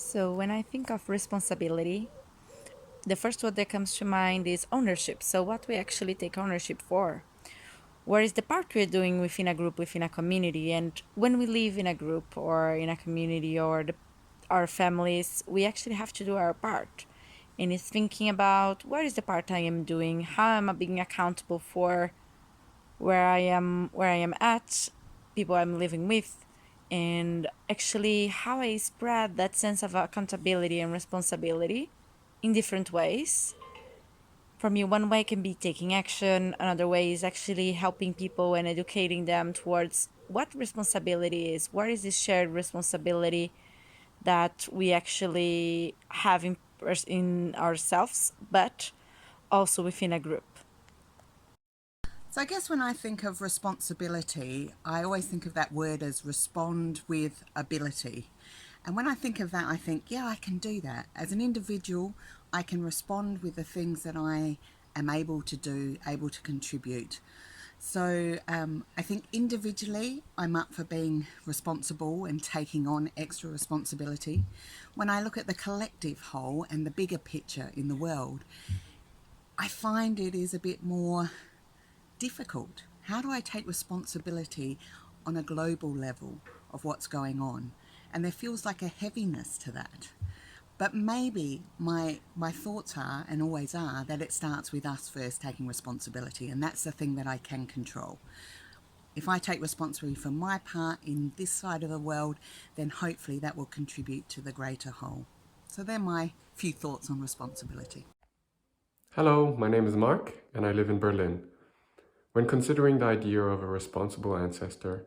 So, when I think of responsibility, the first word that comes to mind is ownership. So, what we actually take ownership for? What is the part we're doing within a group, within a community? And when we live in a group or in a community or our families, we actually have to do our part. And it's thinking about what is the part I am doing, how am I being accountable for where I am at, people I'm living with, and actually how I spread that sense of accountability and responsibility in different ways. For me, one way can be taking action, another way is actually helping people and educating them towards what responsibility is, what is this shared responsibility that we actually have in ourselves, but also within a group. So I guess when I think of responsibility, I always think of that word as respond with ability. And when I think of that, I think, yeah, I can do that. As an individual, I can respond with the things that I am able to do, able to contribute. So I think individually, I'm up for being responsible and taking on extra responsibility. When I look at the collective whole and the bigger picture in the world, I find it is a bit more difficult. How do I take responsibility on a global level of what's going on? And there feels like a heaviness to that. But maybe my thoughts are, and always are, that it starts with us first taking responsibility, and that's the thing that I can control. If I take responsibility for my part in this side of the world, then hopefully that will contribute to the greater whole. So they're my few thoughts on responsibility. Hello, my name is Mark and I live in Berlin. When considering the idea of a responsible ancestor,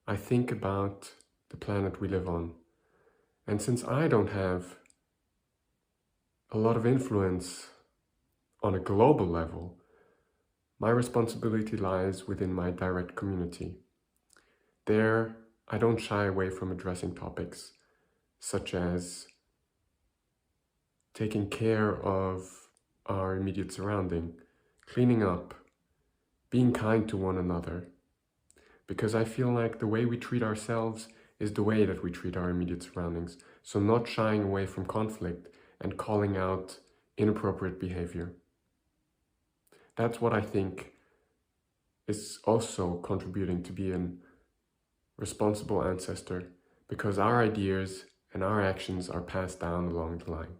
I think about the planet we live on. And since I don't have a lot of influence on a global level, my responsibility lies within my direct community. There, I don't shy away from addressing topics such as taking care of our immediate surrounding, cleaning up, being kind to one another, because I feel like the way we treat ourselves is the way that we treat our immediate surroundings. So not shying away from conflict and calling out inappropriate behavior. That's what I think is also contributing to be a responsible ancestor, because our ideas and our actions are passed down along the line.